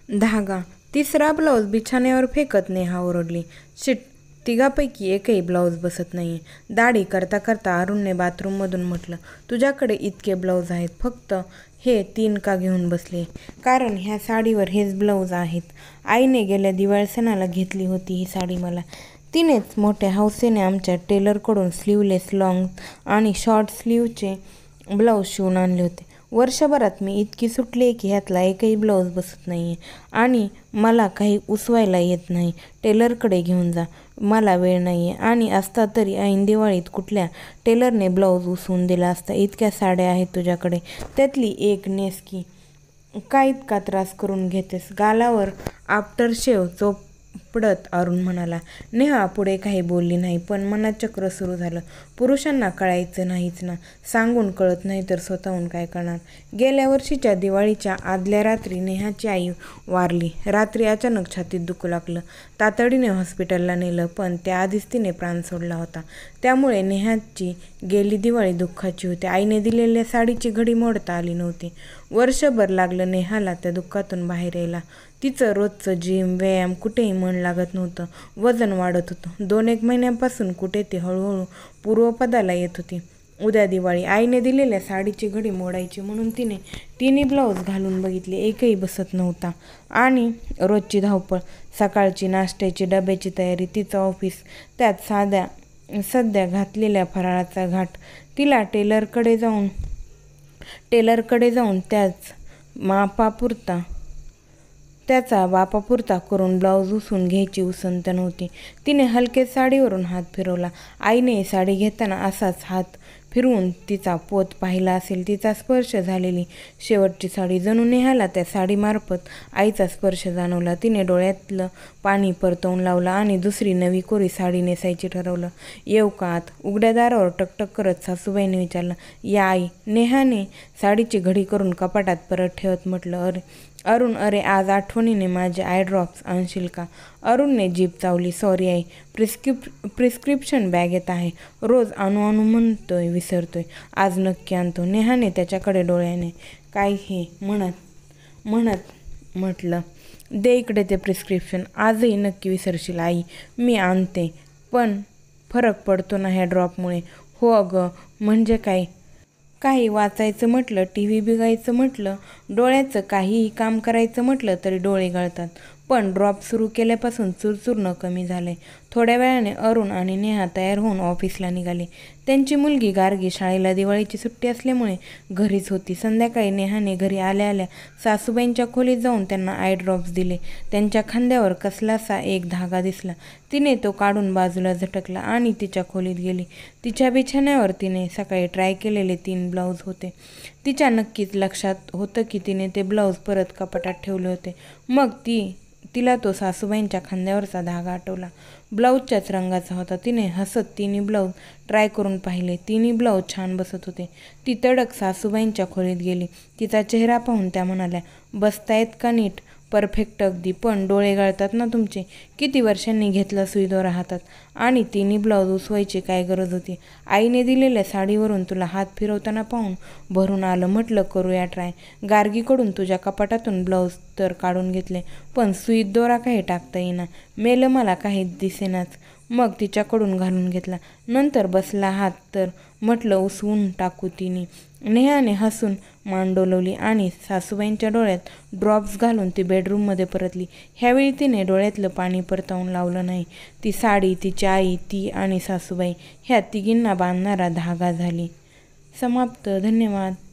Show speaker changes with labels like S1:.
S1: धागा. तिसरा ब्लाऊज बिछाण्यावर फेकत नेहा ओरडली. शिट, तिघापैकी एकही ब्लाऊज बसत नाहीये. दाढी करता करता अरुणने बाथरूममधून म्हटलं, तुझ्याकडे इतके ब्लाऊज आहेत, फक्त हे 3 का घेऊन बसले? कारण ह्या साडीवर हेच ब्लाऊज आहेत. आईने गेल्या दिवाळी सणाला घेतली होती ही साडी मला. तिनेच मोठ्या हौसेने आमच्या टेलरकडून स्लीवलेस लॉंग आणि शॉर्ट स्लीवचे ब्लाऊज शिवून आणले होते. वर्षभरात मी इतकी सुटले की ह्यातला एकही ब्लाऊज बसत नाहीये आणि मला काही उसवायला येत नाही. टेलरकडे घेऊन जा, मला वेळ नाहीये. आणि असता तरी ऐन दिवाळीत कुठल्या टेलरने ब्लाऊज उसवून दिला असता? इतक्या साड्या आहेत तुझ्याकडे, त्यातली एक नेस की. का इतका त्रास करून घेतेस? गालावर आफ्टर शेव चोपडत अरुण म्हणाला. नेहा पुढे काही बोलली नाही, पण मनात चक्र सुरू झालं. पुरुषांना कळायचं नाहीच ना, सांगून कळत नाही तर स्वतःहून काय करणार? गेल्या वर्षीच्या दिवाळीच्या आदल्या रात्री नेहाची आई वारली. रात्री अचानक छातीत दुखू लागलं. तातडीने हॉस्पिटलला नेलं, पण त्याआधीच तिने प्राण सोडला होता. त्यामुळे नेहाची गेली दिवाळी दुःखाची होती. आईने दिलेल्या साडीची घडी मोडता आली नव्हती. वर्षभर लागलं नेहाला त्या दुःखातून बाहेर यायला. तिचं रोजचं जिम, व्यायाम कुठेही मन लागत नव्हतं. वजन वाढत होतं. 2-1 महिन्यांपासून कुठे ती हळूहळू पूर्वपदाला येत होती. उद्या दिवाळी. आईने दिलेल्या साडीची घडी मोडायची म्हणून तिने 3 ब्लाऊज घालून बघितले, एकही बसत नव्हता. आणि रोजची धावपळ, सकाळची नाश्त्याची, डब्याची तयारी, तिचं ऑफिस, त्यात सध्या घातलेल्या फराळाचा घाट. तिला टेलरकडे जाऊन त्याचा बापापुरता करून ब्लाऊज उसवून घ्यायची उसंत नव्हती. तिने हलकेच साडीवरून हात फिरवला. आईने साडी घेताना असाच हात फिरवून तिचा पोत पाहिला असेल. तिचा स्पर्श झालेली शेवटची साडी. जणू नेहाला त्या साडीमार्फत आईचा स्पर्श जाणवला. तिने डोळ्यातलं पाणी परतवून लावलं आणि दुसरी नवी कोरी साडी नेसायची ठरवलं. येऊ का आत? उघड्या दारावर टकटक करत सासूबाईंनी विचारलं. या आई. नेहाने साडीची घडी करून कपाटात परत ठेवत म्हटलं. अरुण, अरे आज आठवणीने माझे आय ड्रॉप्स आणशील का? अरुणने जीभ चावली. सॉरी आई, प्रिस्क्रिप्शन बॅगेत आहे. रोज आणू म्हणतोय, विसरतोय. आज नक्की आणतो. नेहाने त्याच्याकडे डोळ्याने काय हे म्हणत म्हटलं. दे इकडे ते प्रिस्क्रिप्शन. आजही नक्की विसरशील आई. मी आणते. पण फरक पडतो ना ह्या ड्रॉपमुळे? हो अगं, म्हणजे काय? काही वाचायचं म्हटलं, TV बघायचं म्हटलं, डोळ्याचं काहीही काम करायचं म्हटलं तरी डोळे गळतात. पण ड्रॉप सुरू केल्यापासून चुरचुरणं कमी झालंय. थोड्या वेळाने अरुण आणि नेहा तयार होऊन ऑफिसला निघाले. त्यांची मुलगी गार्गी शाळेला दिवाळीची सुट्टी असल्यामुळे घरीच होती. संध्याकाळी नेहाने घरी आल्या आल्या सासूबाईंच्या खोलीत जाऊन त्यांना आय ड्रॉप्स दिले. त्यांच्या खांद्यावर कसलासा एक धागा दिसला. तिने तो काढून बाजूला झटकला आणि तिच्या खोलीत गेली. तिच्या बिछाण्यावर तिने सकाळी ट्राय केलेले 3 ब्लाऊज होते. तिच्या नक्कीच लक्षात होतं की तिने ते ब्लाऊज परत कपाटात ठेवले होते. मग तिला तो सासूबाईंच्या खांद्यावरचा धागा आठवला. ब्लाऊजच्याच रंगाचा होता. तिने हसत 3 ब्लाऊज ट्राय करून पाहिले. 3 ब्लाऊज छान बसत होते. ती तडक सासूबाईंच्या खोलीत गेली. तिचा चेहरा पाहून त्या म्हणाल्या, बसतायत का नीट? परफेक्ट अगदी. पण डोळे गळतात ना तुमचे. किती वर्षांनी घेतला सुईदोरा हातात? आणि 3 ब्लाऊज उसवायची काय गरज होती? आईने दिलेल्या साडीवरून तुला हात फिरवताना पाहून भरून आलं. म्हटलं करूया ट्राय. गार्गीकडून तुझ्या कपाटातून ब्लाऊज तर काढून घेतले, पण सुईत दोरा काही टाकता येईना. मेलं मला काही दिसेनाच. मग तिच्याकडून घालून घेतला. नंतर बसला हात तर म्हटलं उसवून टाकू. नेहाने हसून मान डोलवली आणि सासूबाईंच्या डोळ्यात ड्रॉप्स घालून ती बेडरूममध्ये परतली. ह्यावेळी तिने डोळ्यातलं पाणी परतवून लावलं नाही. ती साडी, तिची आई, ती आणि सासूबाई ह्या तिघींना बांधणारा धागा झाली. समाप्त. धन्यवाद.